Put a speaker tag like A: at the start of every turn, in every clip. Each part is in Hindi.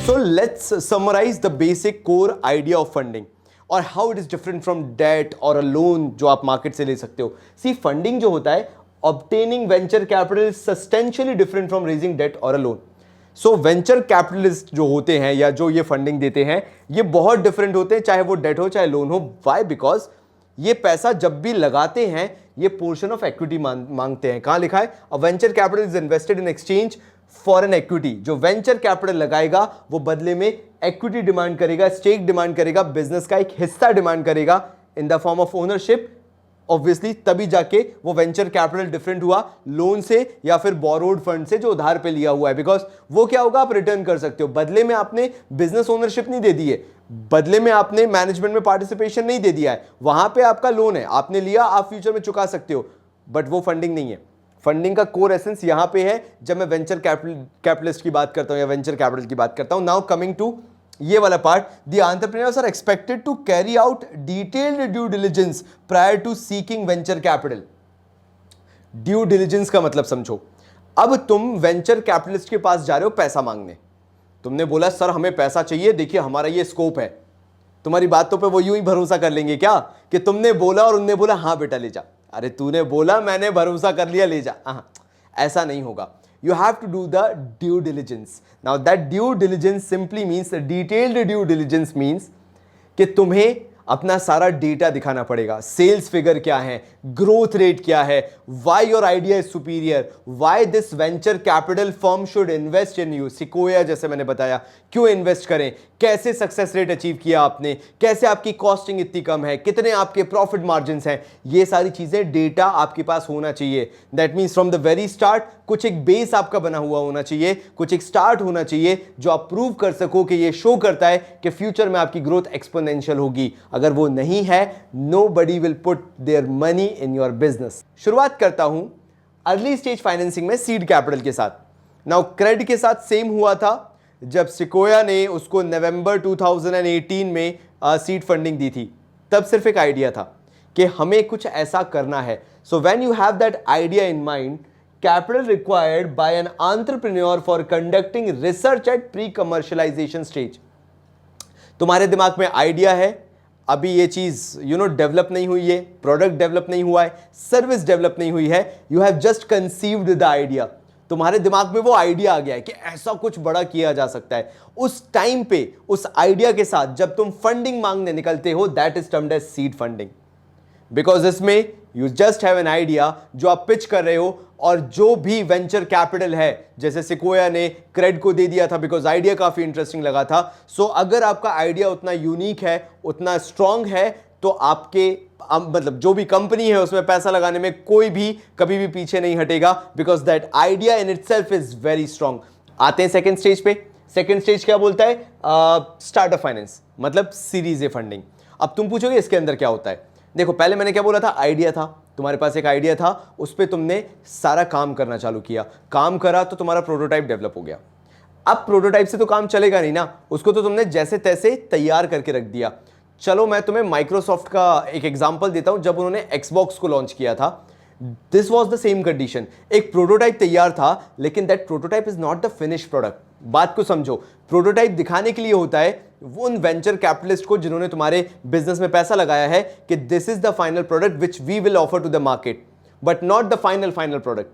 A: So let's summarize the basic core idea of funding और how it is different from debt or a loan जो आप मार्केट से ले सकते हो. See, funding जो होता है, obtaining venture capital is substantially different from raising debt or a loan. So venture capitalist जो होते हैं या जो ये फंडिंग देते हैं, ये बहुत डिफरेंट होते हैं, चाहे वो डेट हो चाहे लोन हो. Why? Because ये पैसा जब भी लगाते हैं ये पोर्शन ऑफ इक्विटी मांगते हैं. कहां लिखा है? अ venture capital is invested in exchange for an equity. जो वेंचर कैपिटल लगाएगा वो बदले में इक्विटी डिमांड करेगा, स्टेक डिमांड करेगा, बिजनेस का एक हिस्सा डिमांड करेगा in the form of ownership. Obviously तभी जाके वो वेंचर कैपिटल डिफरेंट हुआ लोन से या फिर बोरोड फंड से जो उधार पे लिया हुआ है. बिकॉज वो क्या होगा, आप रिटर्न कर सकते हो. बदले में आपने बिजनेस ओनरशिप नहीं दे दी है, बदले में आपने मैनेजमेंट में पार्टिसिपेशन नहीं दे दिया है. वहां पे आपका लोन है, आपने लिया, आप फ्यूचर में चुका सकते हो, बट वो फंडिंग नहीं है. फंडिंग का कोर एसेंस यहां पे है जब मैं वेंचर कैपिटलिस्ट की बात करता हूं या वेंचर कैपिटल की बात करता हूं. नाउ कमिंग टू ये वाला part, the entrepreneurs are expected to carry out detailed due diligence prior to seeking venture capital. Due diligence का मतलब समझो. अब तुम वेंचर कैपिटलिस्ट के पास जा रहे हो पैसा मांगने. तुमने बोला सर हमें पैसा चाहिए, देखिए हमारा ये स्कोप है. तुम्हारी बातों पे वो यूं ही भरोसा कर लेंगे क्या कि तुमने बोला और उनने बोला हाँ बेटा ले जा. अरे तूने बोला, मैंने भरोसा कर लिया, ले जा. ऐसा नहीं होगा. You have to do the due diligence. Now that due diligence simply means, detailed due diligence means कि तुम्हें अपना सारा डेटा दिखाना पड़ेगा. सेल्स फिगर क्या है, ग्रोथ रेट क्या है, why your idea is superior, why this venture capital firm should invest in you. Sequoia जैसे मैंने बताया, क्यों इन्वेस्ट करें, कैसे सक्सेस रेट अचीव किया आपने, कैसे आपकी कॉस्टिंग इतनी कम है, कितने आपके प्रॉफिट मार्जिन हैं. ये सारी चीजें डेटा आपके पास होना चाहिए. That means from the very start कुछ एक बेस आपका बना हुआ होना चाहिए, कुछ एक स्टार्ट होना चाहिए जो आप प्रूव कर सको कि ये शो करता है कि फ्यूचर में आपकी ग्रोथ एक्सपोनेंशियल होगी. अगर वो नहीं है, nobody will put their money in your business. शुरुआत करता हूं अर्ली स्टेज फाइनेंसिंग में सीड कैपिटल के साथ. नाउ क्रेड के साथ सेम हुआ था जब सिकोया ने उसको नवंबर 2018 में सीड फंडिंग दी थी. तब सिर्फ एक आइडिया था कि हमें कुछ ऐसा करना है. So when you have that idea in mind, capital required by an entrepreneur for conducting research at pre-commercialization stage. तुम्हारे दिमाग में आइडिया है, अभी ये चीज डेवलप नहीं हुई है, प्रोडक्ट डेवलप नहीं हुआ है, सर्विस डेवलप नहीं हुई है, you have just conceived the idea. तुम्हारे दिमाग में वो आइडिया आ गया है कि ऐसा कुछ बड़ा किया जा सकता है. उस टाइम पे उस आइडिया के साथ जब तुम फंडिंग मांगने निकलते हो, that is termed as seed funding. Because इसमें you just have an idea जो आप पिच कर रहे हो, और जो भी वेंचर कैपिटल है, जैसे सिकोया ने क्रेड को दे दिया था बिकॉज आइडिया काफी इंटरेस्टिंग लगा था. सो अगर आपका आइडिया उतना यूनिक है, उतना स्ट्रांग है, तो आपके मतलब जो भी कंपनी है उसमें पैसा लगाने में कोई भी कभी भी पीछे नहीं हटेगा, because that idea in itself is very strong. आते हैं सेकेंड स्टेज पे. सेकेंड स्टेज क्या बोलता है? स्टार्टअप फाइनेंस, मतलब सीरीज ए फंडिंग. अब तुम पूछोगे इसके अंदर क्या होता है. देखो पहले मैंने क्या बोला था, आइडिया था, तुम्हारे पास एक आइडिया था, उस पर तुमने सारा काम करना चालू किया, काम करा तो तुम्हारा प्रोटोटाइप डेवलप हो गया. अब प्रोटोटाइप से तो काम चलेगा नहीं ना, उसको तो तुमने जैसे तैसे तैयार करके रख दिया. चलो मैं तुम्हें माइक्रोसॉफ्ट का एक एग्जांपल देता हूं. जब उन्होंने एक्सबॉक्स को लॉन्च किया था, this was the same condition. एक प्रोटोटाइप तैयार था, लेकिन that prototype is not the finish product. बात को समझो. प्रोटोटाइप दिखाने के लिए होता है वो उन वेंचर कैपिटलिस्ट को जिन्होंने तुम्हारे बिजनेस में पैसा लगाया है कि this is the final product which we will offer to the market, but not the final product.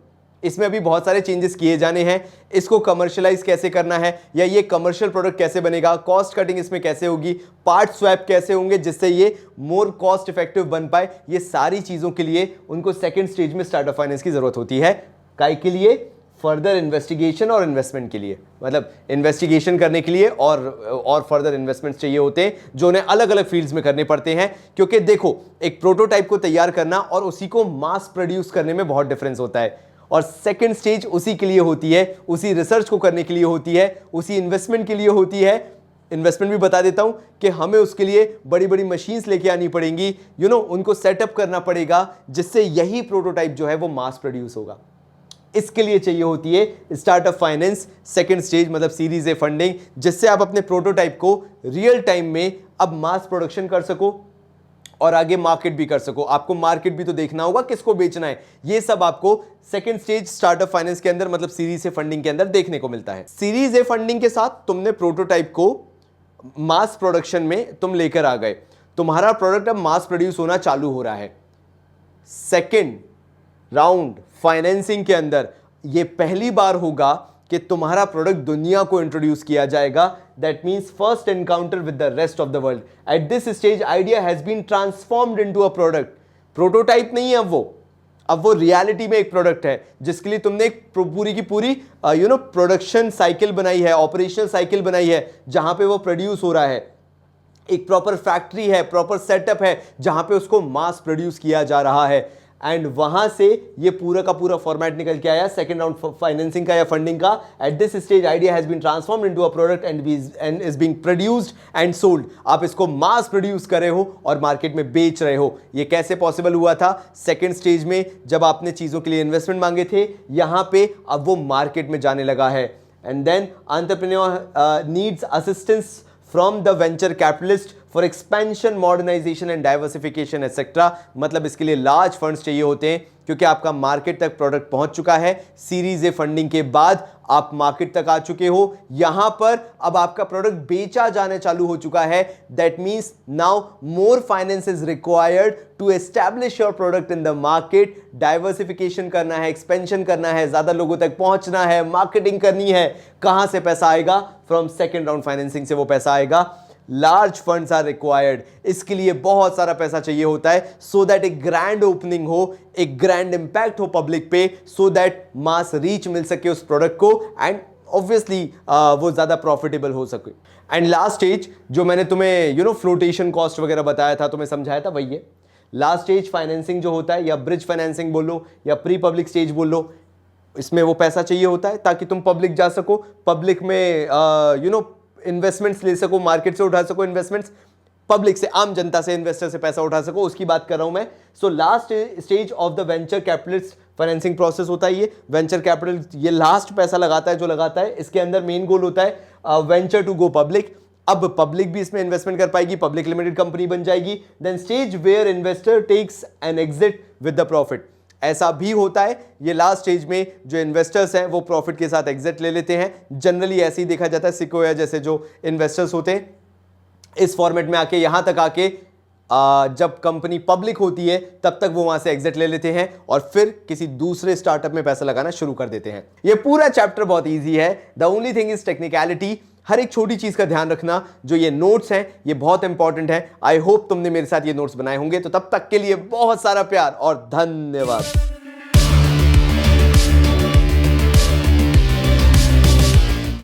A: इसमें अभी बहुत सारे चेंजेस किए जाने हैं. इसको कमर्शियलाइज कैसे करना है, या ये कमर्शियल प्रोडक्ट कैसे बनेगा, कॉस्ट कटिंग इसमें कैसे होगी, पार्ट स्वैप कैसे होंगे जिससे ये मोर कॉस्ट इफेक्टिव बन पाए. ये सारी चीजों के लिए उनको सेकेंड स्टेज में स्टार्टअप फाइनेंस की जरूरत होती है. काय के लिए? फर्दर इन्वेस्टिगेशन और इन्वेस्टमेंट के लिए. मतलब इन्वेस्टिगेशन करने के लिए और फर्दर इन्वेस्टमेंट चाहिए होते हैं जो उन्हें अलग अलग फील्ड्स में करने पड़ते हैं. क्योंकि देखो, एक प्रोटोटाइप को तैयार करना और उसी को मास प्रोड्यूस करने में बहुत डिफरेंस होता है. और सेकंड स्टेज उसी के लिए होती है, उसी रिसर्च को करने के लिए होती है, उसी इन्वेस्टमेंट के लिए होती है. इन्वेस्टमेंट भी बता देता हूं कि हमें उसके लिए बड़ी बड़ी मशीन्स लेके आनी पड़ेंगी, उनको सेटअप करना पड़ेगा, जिससे यही प्रोटोटाइप जो है वो मास प्रोड्यूस होगा. इसके लिए चाहिए होती है स्टार्टअप फाइनेंस सेकंड स्टेज, मतलब सीरीज ए फंडिंग, जिससे आप अपने प्रोटोटाइप को रियल टाइम में अब मास प्रोडक्शन कर सको और आगे मार्केट भी कर सको। आपको मार्केट भी तो देखना होगा, किसको बेचना है। ये सब आपको सेकंड स्टेज स्टार्टअप फाइनेंस के अंदर, मतलब सीरीज ए फंडिंग के अंदर देखने को मिलता है। सीरीज ए फंडिंग के साथ तुमने प्रोटोटाइप को मास प्रोडक्शन में तुम लेकर आ गए, तुम्हारा प्रोडक्ट अब मास प्रोड्यूस होना चालू हो रहा है। सेकंड राउंड फाइनेंसिंग के अंदर ये पहली बार होगा कि तुम्हारा प्रोडक्ट दुनिया को इंट्रोड्यूस किया जाएगा। That means first encounter with the rest of the world. At this stage idea has been transformed into a product. Prototype नहीं है अब वो रियलिटी में एक प्रोडक्ट है, जिसके लिए तुमने एक पूरी की पूरी प्रोडक्शन साइकिल बनाई है, ऑपरेशनल साइकिल बनाई है, जहां पे वो प्रोड्यूस हो रहा है। एक प्रॉपर फैक्ट्री है, प्रॉपर सेटअप है, जहां पे उसको मास प्रोड्यूस किया जा रहा है। एंड वहां से ये पूरा का पूरा फॉर्मेट निकल के आया सेकंड राउंड फाइनेंसिंग का या फंडिंग का। At this stage idea has been transformed into a product and is being produced and sold. आप इसको मास प्रोड्यूस कर रहे हो और मार्केट में बेच रहे हो। ये कैसे पॉसिबल हुआ था? सेकंड स्टेज में जब आपने चीजों के लिए इन्वेस्टमेंट मांगे थे, यहां पे अब वो मार्केट में जाने लगा है। And then entrepreneur needs assistance from the venture capitalist for expansion, modernization and diversification etc. मतलब इसके लिए लार्ज फंड्स चाहिए होते हैं, क्योंकि आपका मार्केट तक प्रोडक्ट पहुंच चुका है। सीरीज ए फंडिंग के बाद आप मार्केट तक आ चुके हो, यहां पर अब आपका प्रोडक्ट बेचा जाने चालू हो चुका है। That means now more finance is required to establish your product in the market. Diversification करना है, एक्सपेंशन करना है, ज्यादा लोगों तक पहुंचना है, मार्केटिंग करनी है। कहां से पैसा आएगा? फ्रॉम सेकेंड राउंड फाइनेंसिंग से वो पैसा आएगा। लार्ज फंड्स आर रिक्वायर्ड, इसके लिए बहुत सारा पैसा चाहिए होता है, सो दैट एक ग्रैंड ओपनिंग हो, एक ग्रैंड इंपैक्ट हो पब्लिक पे, सो दैट मास रीच मिल सके उस प्रोडक्ट को एंड ऑब्वियसली वो ज्यादा प्रॉफिटेबल हो सके। एंड लास्ट स्टेज जो मैंने तुम्हें फ्लोटेशन कॉस्ट वगैरह बताया था, तुम्हें समझाया था, वही है लास्ट स्टेज फाइनेंसिंग जो होता है, या ब्रिज फाइनेंसिंग बोल लो या प्री पब्लिक स्टेज बोल लो। इसमें वो पैसा चाहिए होता है ताकि तुम पब्लिक जा सको, पब्लिक में इन्वेस्टमेंट्स ले सको, मार्केट से उठा सको इन्वेस्टमेंट्स, पब्लिक से, आम जनता से, इन्वेस्टर से पैसा उठा सको, उसकी बात कर रहा हूं मैं। So last stage of the venture capitalist financing process होता है ये। वेंचर कैपिटल ये लास्ट पैसा लगाता है जो लगाता है। इसके अंदर मेन गोल होता है वेंचर टू गो पब्लिक। अब पब्लिक भी इसमें इन्वेस्टमेंट कर पाएगी, पब्लिक लिमिटेड कंपनी बन जाएगी। Then stage where investor takes an exit with the profit. ऐसा भी होता है, ये लास्ट स्टेज में जो इन्वेस्टर्स हैं वो प्रॉफिट के साथ एग्जिट ले लेते हैं। जनरली ऐसे ही देखा जाता है, सिक्वोया जैसे जो इन्वेस्टर्स होते हैं इस फॉर्मेट में आके, यहां तक आके जब कंपनी पब्लिक होती है तब तक वो वहां से एग्जिट ले लेते हैं और फिर किसी दूसरे स्टार्टअप में पैसा लगाना शुरू कर देते हैं। ये पूरा चैप्टर बहुत ईजी है। The only thing is technicality. हर एक छोटी चीज का ध्यान रखना। जो ये नोट्स हैं ये बहुत इंपॉर्टेंट है। आई होप तुमने मेरे साथ ये नोट्स बनाए होंगे। तो तब तक के लिए बहुत सारा प्यार और धन्यवाद।